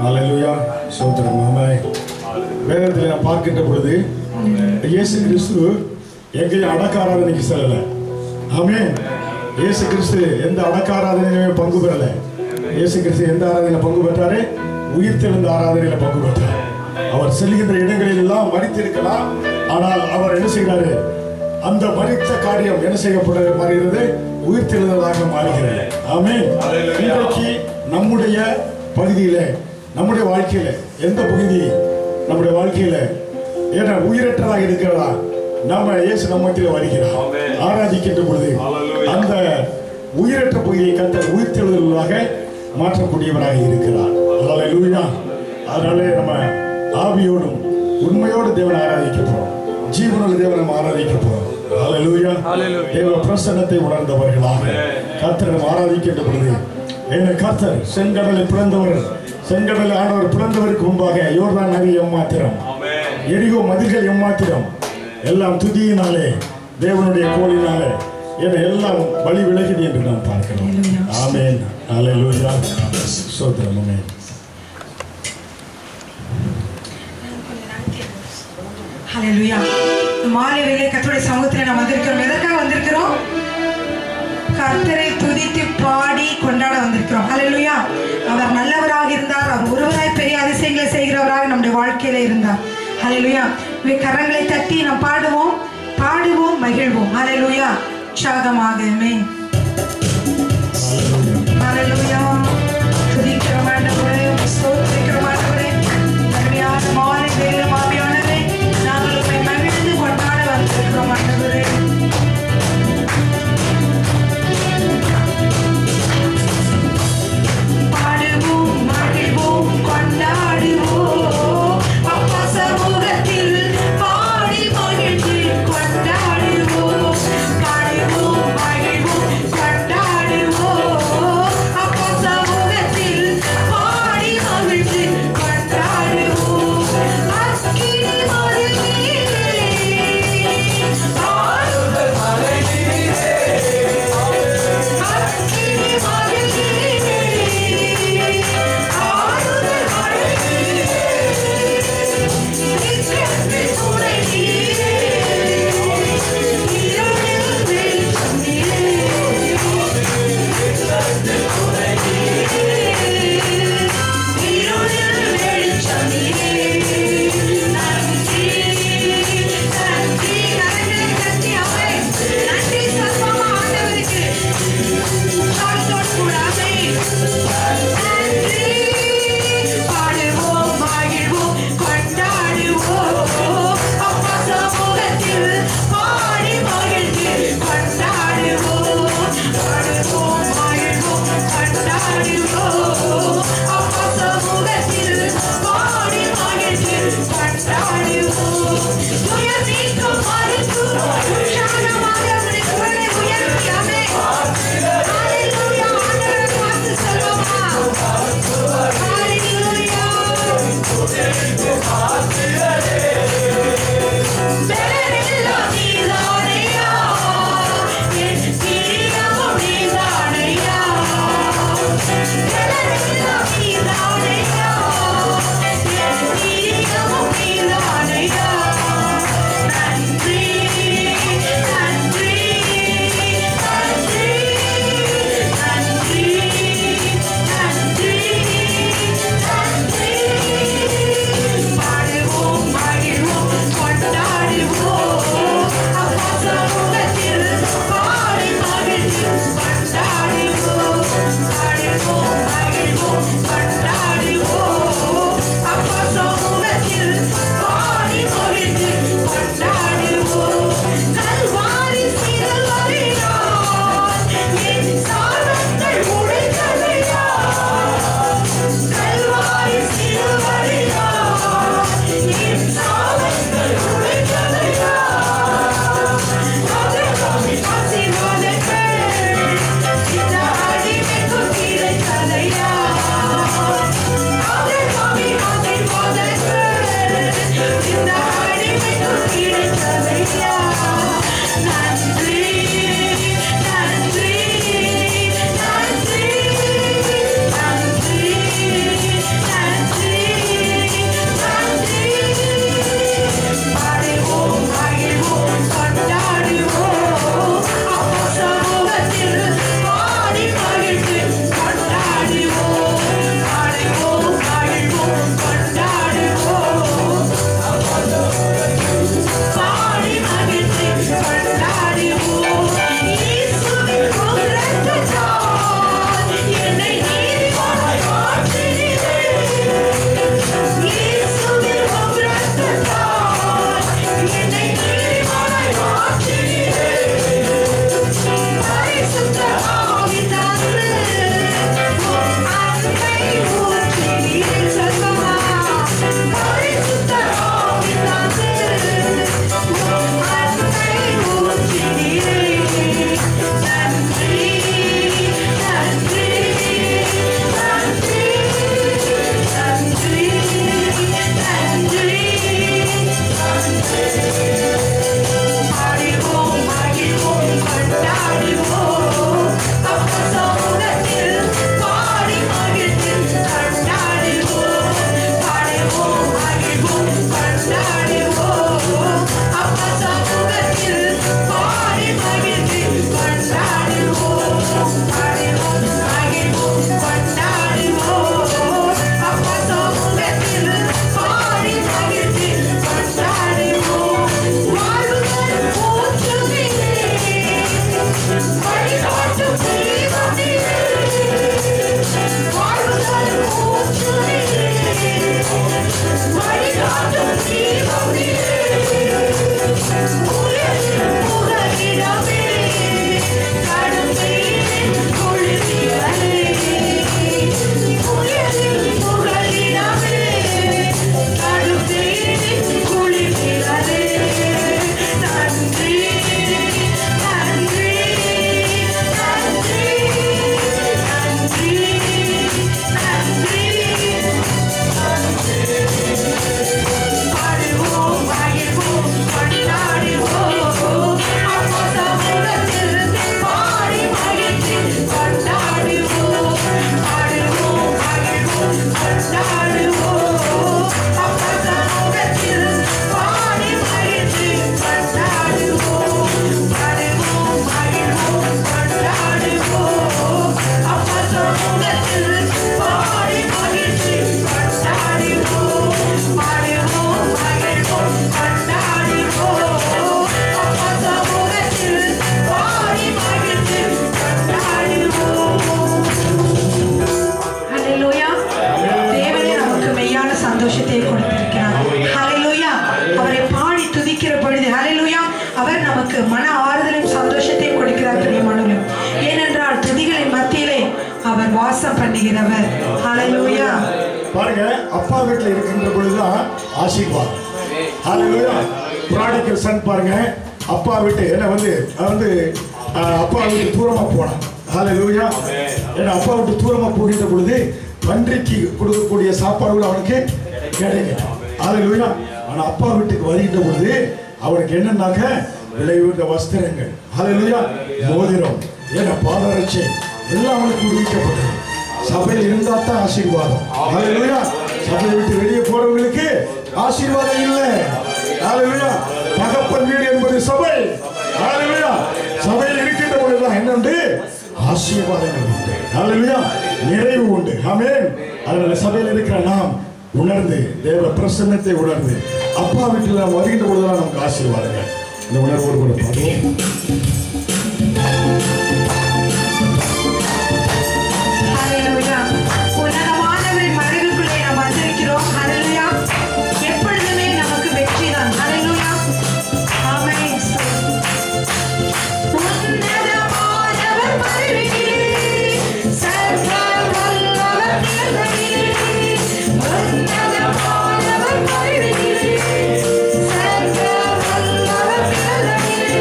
ஹல்லேலூயா. ஸ்தோத்திரம். ஆமென். வேதத்தில் நான் பார்க்கின்ற பொழுது இயேசு கிறிஸ்து எங்கேயும் அடக்க ஆராதனைக்கு செல்லல. ஆமென். இயேசு கிறிஸ்து எந்த அடக்க ஆராதனையிலுமே பங்கு பெறல. இயேசு கிறிஸ்து எந்த ஆராதனையில பங்கு பெற்றாரு? உயிர்த்தெழுந்த ஆராதனையில பங்கு பெற்றார். அவர் செல்கின்ற இடங்களில் எல்லாம் மரித்திருக்கலாம். ஆனால் அவர் என்ன செய்கிறாரு? அந்த மரித்த காரியம் என்ன செய்யப்படுகிறது? உயிர்த்தெழுதலாக மாறுகிறது. ஆமென். இன்றைக்கு நம்முடைய பகுதியில, நம்முடைய வாழ்க்கையில எந்த பகுதி நம்முடைய வாழ்க்கையில ஏன்னா உயிரற்றதாக இருக்கிறதா? நாம இயேசு நம்மத்தில் வருகிறார். ஆராதிக்கின்ற பொழுது அந்த உயிரற்ற பகுதியை கர்த்தர் உயிர்த்தெழுதலாக மாற்றக்கூடியவராக இருக்கிறார். ஹல்லேலூயா. அதனாலே நம்ம ஆவியோடும் உண்மையோடு தேவனை ஆராதிக்க போறோம். ஜீவனுள்ள தேவனை ஆராதிக்க போறோம். ஹல்லேலூயா. தேவ பிரசன்னத்தை உணர்ந்தவர்களாக கர்த்தரை ஆராதிக்கின்ற பொழுது என்ன கர்த்தர் செங்கடலை பிளந்தவர், செங்கடலை ஆண்டவர் பிளந்தவருக்கு முன்பாக யோர்தான் நதி எம்மாத்திரம், எரிகோ மதில்கள் எம்மாத்திரம், எல்லாம் துதியினாலே தேவனுடைய கோலினாலே எல்லாம் வழி விலகிது என்று நாம் பார்க்கிறோம். ஆமென். ஹல்லேலூயா. ஸ்தோத்திரம். ஆமென். ஹல்லேலூயா. மாலை வேளை கர்த்தருடைய சமூகத்தில் நாம் வந்திருக்கிறோம். எதற்காக வந்திருக்கிறோம்? கர்த்தரை துதித்து பாடி கொண்டாட வந்திருக்கிறோம். ஹல்லேலூயா. அவர் நல்லவராக இருந்தார். அவர் ஒருவராய் பெரிய அதிசயங்களை செய்கிறவராக நம்முடைய வாழ்க்கையில இருந்தார். ஹல்லேலூயா. கரங்களை தட்டி நாம் பாடுவோம், பாடுவோம், மகிழ்வோம். ஹல்லேலூயா. உற்சாகமாக. ஆமென். ஹல்லேலூயா. துதிக்கிறோம் ஆண்டவரே, ஸ்தோத்திரிக்கிறோம் ஆண்டவரே. அருமையான மாலை வேளை ஆவியானவரே, நாங்கள் உம்மை மகிழ்ந்து கொண்டாட வந்திருக்கிறோம் ஆண்டவரே. பாடுவோம், மகிழ்வோம், கொண்டாடுவோம். அப்பா சமூகத்தில் பாடி மகிழ்ந்து கொண்டாடுவோம். பாடுவோம், மகிழ்வோம், மன ஆறுதலையும் சந்தோஷத்தையும் கொடுக்கிறார் பிரியமானவர்களே. ஏனென்றால் துதிகளின் மத்தியிலே அவர் வாசம் பண்ணுகிறவர். ஹல்லேலூயா. பாருங்க, அப்பா வீட்டில் இருக்கின்ற பொழுதுதான் ஆசீர்வாதம். ஹல்லேலூயா. ப்ராடிகல் சன் பாருங்க, அப்பா வீட்டு அப்பா வீட்டு தூரமா போனான். ஹல்லேலூயா. ஏன்னா அப்பா வீட்டு தூரமா போகின்ற பொழுது பன்றிக்கு கொடுக்கக்கூடிய சாப்பாடுகள் அவனுக்கு கிடைக்கும். ஹல்லேலூயா. ஆனா அப்பா வீட்டுக்கு வருகின்ற பொழுது அவனுக்கு என்னன்னாக்க விலை உயர்ந்த வஸ்திரங்கள், ஹல்லேலூயா, மோதிரம், ஏன்னா பாதரட்சை எல்லாம் அவனுக்கு விடுவிக்கப்பட்டது. சபையில் இருந்தா தான் ஆசீர்வாதம். ஹல்லேலூயா. சபையை விட்டு வெளியே போறவங்களுக்கு ஆசீர்வாதம் இல்லை. ஹல்லேலூயா. தகப்பன் வீடு என்பது சபை. ஹல்லேலூயா. சபையில் இருக்கின்ற பொழுதுதான் என்னண்டு ஆசீர்வாதங்கள் உண்டு. ஹல்லேலூயா. நிறைவு உண்டு. ஆமென். அதனால சபையில் இருக்கிற நாம் உணர்ந்து தேவ பிரசன்னத்தை உணர்ந்து அப்பா வீட்டில் நாம் வருகின்ற பொழுதுதான் நமக்கு ஆசீர்வாதங்கள். இந்த உணர்வோடு கூட பாடுவோம். ஹல்லேலூயா. உன்னதமானவரின் மறைவுக்குள்ளே நாம் வந்திருக்கிறோம். ஹல்லேலூயா. எப்பொழுதுமே நமக்கு வெற்றி தான். ஹல்லேலூயா. ஆமென். உன்னதமானவர் மறைவிலே சர்வ வல்லவர் நிழலிலே, உன்னதமானவர் மறைவிலே சர்வ வல்லவர் நிழலிலே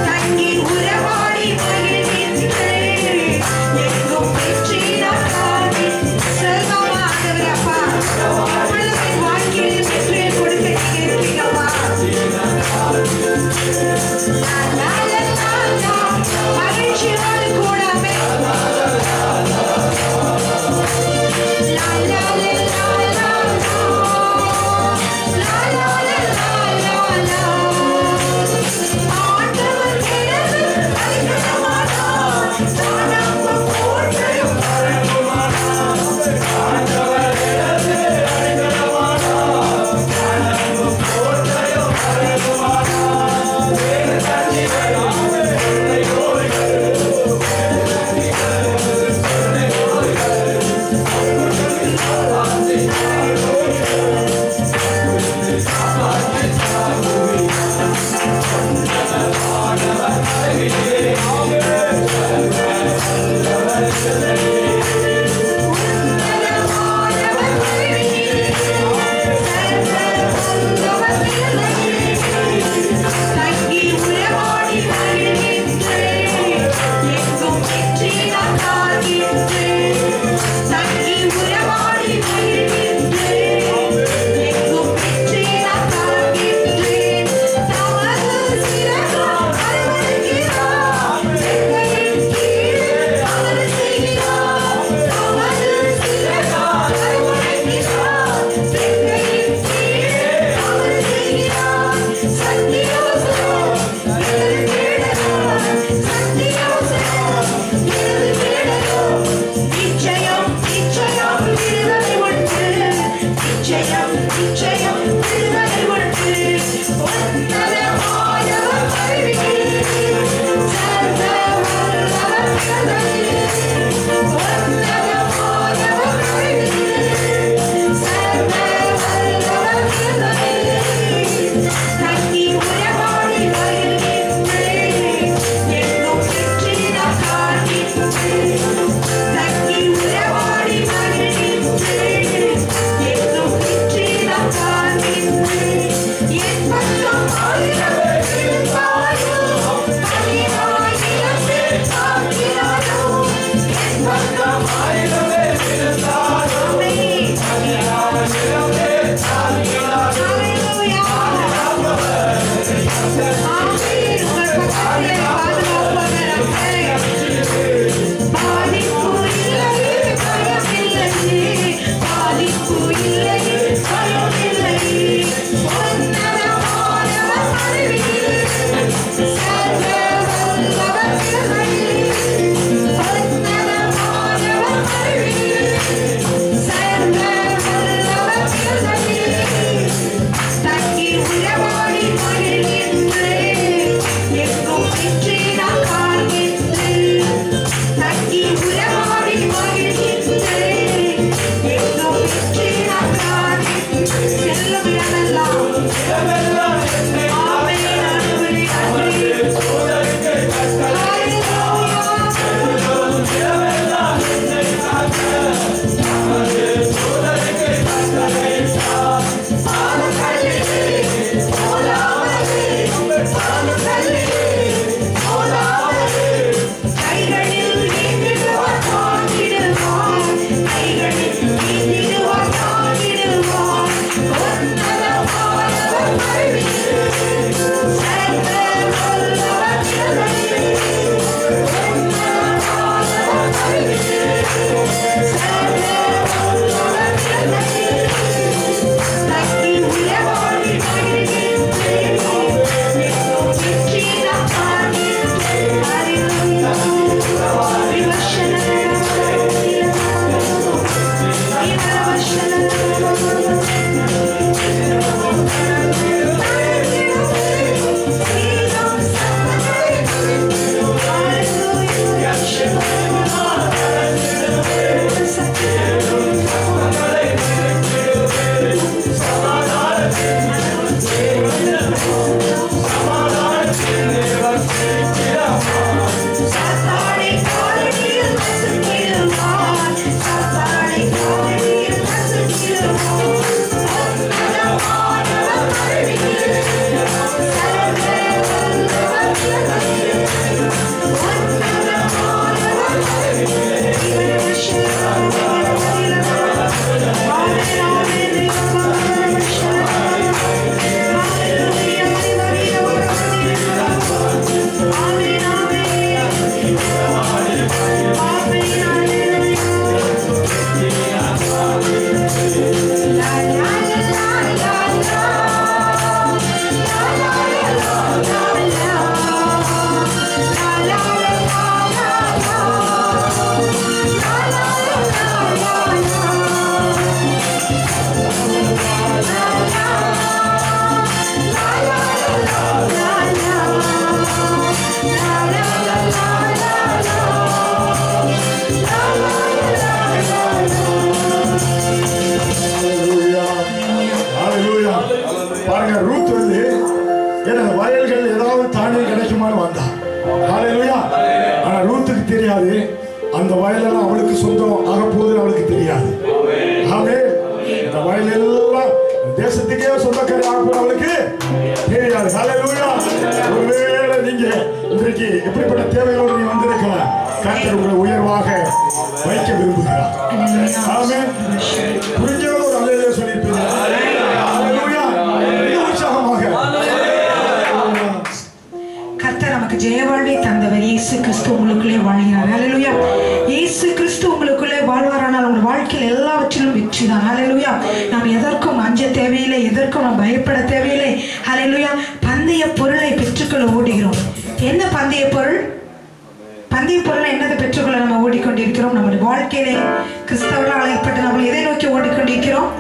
தங்கி உறவாடி மகிழ்கின்றேன். எங்கும் வெற்றி நான் காண்பேன். சர்வமானவர் அப்பா, எப்பொழுதும் என் வாழ்க்கையில் வெற்றியை கொடுக்க நீங்க இருக்கீங்கப்பா. மகிழ்ச்சியோடு கூடாமே தங்கி உறவாடி மகிழ்கின்றேன். அந்த வயலெல்லாம் அவளுக்கு சொந்தம் ஆக போகுதுன்னு அவளுக்கு தெரியாது. ஆமென். இந்த வயலெல்லாம் தேசத்துக்கே சொந்தக்காரி ஆக போகுது அவளுக்கு தெரியாது. ஹல்லேலூயா. ஒருவேளை நீங்க இன்றைக்கு எப்படிப்பட்ட தேவைகளோடு நீ வந்திருக்கலாம், கர்த்தர் உங்களை உயர்வாக வைக்க விரும்புகிறார். ஆமென். புரிஞ்சவங்க ஒரு அல்லேலூயா சொல்லியிருப்பீங்க. ஹல்லேலூயா. உற்சாகமாக கர்த்தர் நமக்கு ஜெயவாழ்வை தந்தவர் இயேசு கிறிஸ்து உங்களுக்குள்ளே வாழ்கிறார். ஹல்லேலூயா. இயேசு கிறிஸ்து உங்களுக்குள்ளே வாழ்வாரானால் உங்கள் வாழ்க்கையில் எல்லாவற்றிலும் வெற்றி தான். ஹல்லேலூயா. நாம் எதற்கும் அஞ்ச தேவையில்லை, எதற்கும் நாம் பயப்பட தேவையில்லை. ஹல்லேலூயா. பந்தய பொருளை பெற்றுக்கொள்ள ஓடுகிறோம். என்ன பந்தய பொருள்? பந்தய பொருளை என்னதை பெற்றுக்கொள்ள நம்ம ஓடிக்கொண்டிருக்கிறோம்? நம்முடைய வாழ்க்கையிலே கிறிஸ்தவர்களால் அழைக்கப்பட்ட நம்ம எதை நோக்கி ஓடிக்கொண்டிருக்கிறோம்?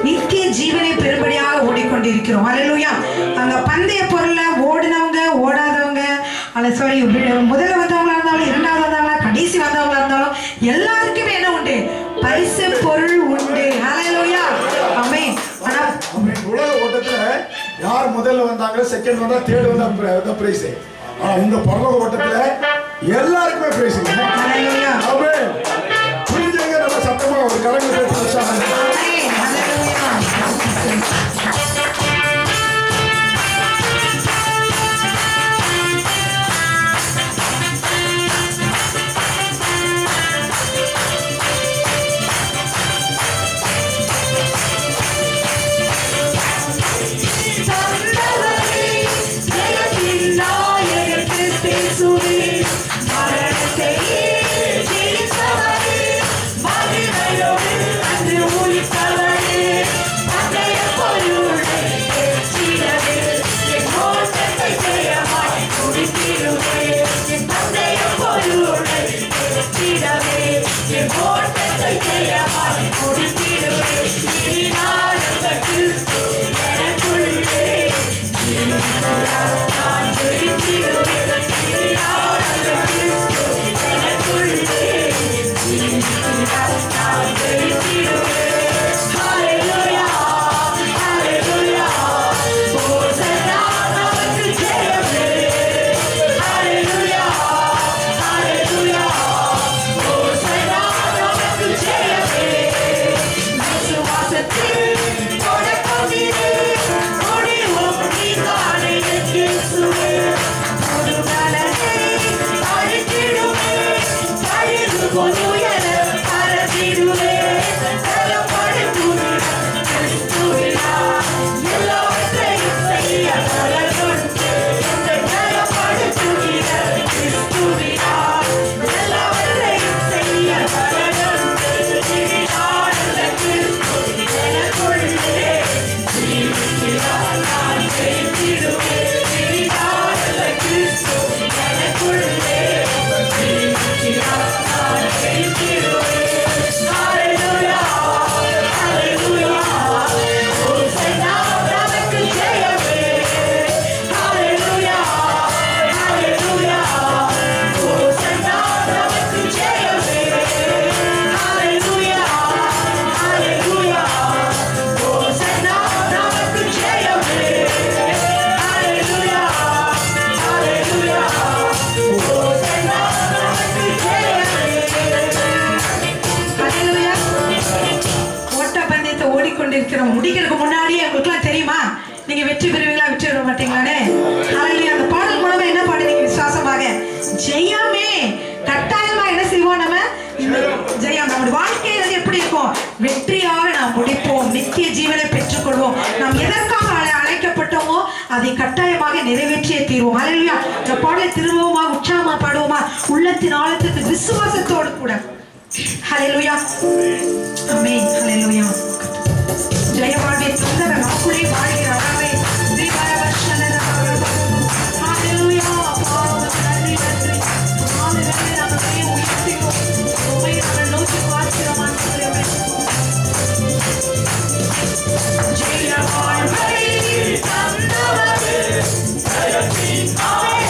நித்திய ஜீவனை பெரும்படியாக ஓடிக்கொண்டிருக்கிறோம். ஹல்லேலூயா. அந்த பந்தய பொருள்ல ஓடினவங்க ஓடாதவங்க, சாரி, முதல்ல வந்தவங்களா இருந்தாலும், இரண்டாவது வந்தவங்களா, கடைசி வந்தவங்களா இருந்தாலும் எல்லாருக்குமே என்ன உண்டு? பரிசு பொருள் உண்டு. ஹல்லேலூயா. ஆமென். ஆனா உலக ஓட்டத்துல யார் முதல்ல வந்தாங்க, செகண்ட் வந்தா, தேர்ட் வந்தா பிரைஸ். ஆனா இந்த பரலோக ஓட்டத்துல எல்லாருக்குமே பிரைஸ். ஹல்லேலூயா. ஆமென். புரிஞ்சவங்க நம்ம சத்தமா ஒரு கரங்களை தட்டி வச்சாங்க. ஆமென். ஹல்லேலூயா. மரணத்தை ஜெயித்தவரே, மகிமையோடு அன்று உயிர்த்த கொண்டிருக்கிறோம். முடிக்கிறதுக்கு முன்னாடியே உங்களுக்குலாம் தெரியுமா நீங்க வெற்றி பெறுவீங்களா வெற்றி பெற மாட்டீங்களானே? ஹalleluya. அந்த பாடல் மூலமா என்ன பாடுவீங்க? விசுவாசமாக ஜெயமே. கட்டாயமா என்ன செய்வோம்? நம்ம இந்த ஜெயம் நம்முடைய வாழ்க்கை எப்படி இருக்கும்? வெற்றியாக நாம் முடிப்போம், நித்திய ஜீவனை பெற்றுக்கொள்வோம். நாம் எதற்காக அழைக்கப்பட்டோமோ அதை கட்டாயமாக நிறைவேற்றியே தீர்வோம். ஹalleluya. இந்த பாடலை திரும்பவுமா உற்சாகமா பாடுவோமா? உள்ளத்தின் ஆழத்துக்கு விசுவாசத்தோடு கூட. ஹalleluya. ஆமென். ஹalleluya. ஜெயவாழ்வை தந்தர நமக்குள்ளே வாழ்கிறாராவே. ஹalleluya. நன்றி நன்றி. ஆமென். நமக்கு உயிர்த்திக்கும் உம்மை நாங்கள் நோக்கி பார்க்கிறோம் ஆண்டவரே. ஜெயவாழ்வை தந்தவரே ஜெயத்தின் ஆவே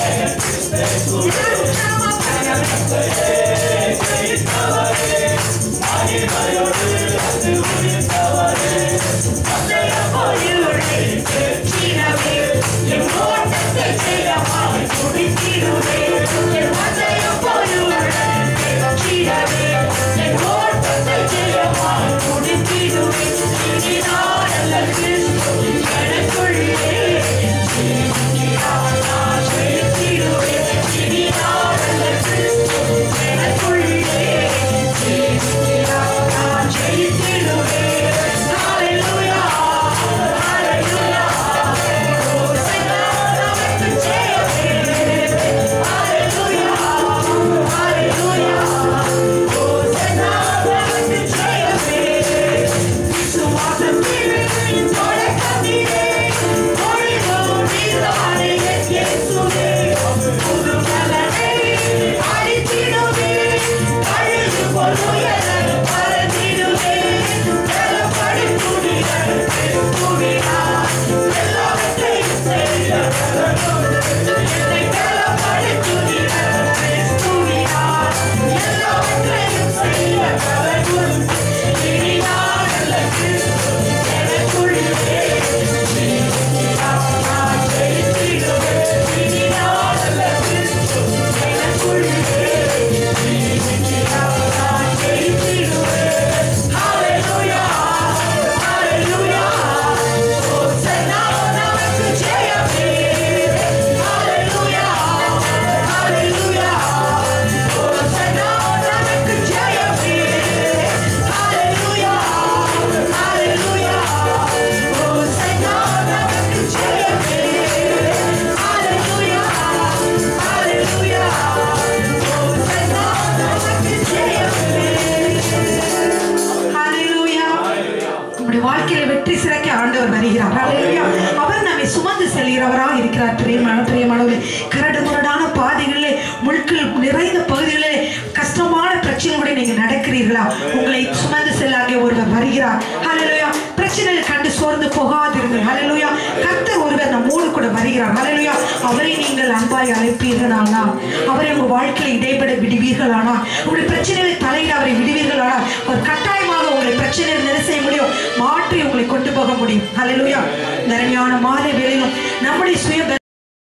அவர் நம்மை சுமந்து செல்கிறவராக இருக்கிறார். பிரியமானவர்களே, கரடு முரடான பாதைகளிலே, முள்கள் நிறைந்த பகுதிகளிலே, கஷ்டமான பிரச்சனையோட நீங்க நடக்கிறீர்களா? உங்களை சுமந்து செல்ல அங்கே ஒருவர் வருகிறார். ஹல்லேலூயா. பிரச்சனைகளை கண்டு சோர்ந்து போகாதிருங்கள். ஹல்லேலூயா. கர்த்தர் ஒருவர் நம்மோடு கூட வருகிறார். ஹல்லேலூயா. அவரை நீங்கள் அன்பாய் அழைப்பீர்களானா, அவரை உங்க வாழ்க்கையில் இடைப்பட விடுவீர்களானா, உங்களுடைய பிரச்சனைகளை தலையிட அவரை விடுவீர்களானா, அவர் கட்டாயமாக உங்களை பிரச்சனையை என்ன செய்ய முடியும்? மாற்றி உங்களை கொண்டு போக முடியும். ஹல்லேலூயா. நிறையான மாலை வேளையிலும்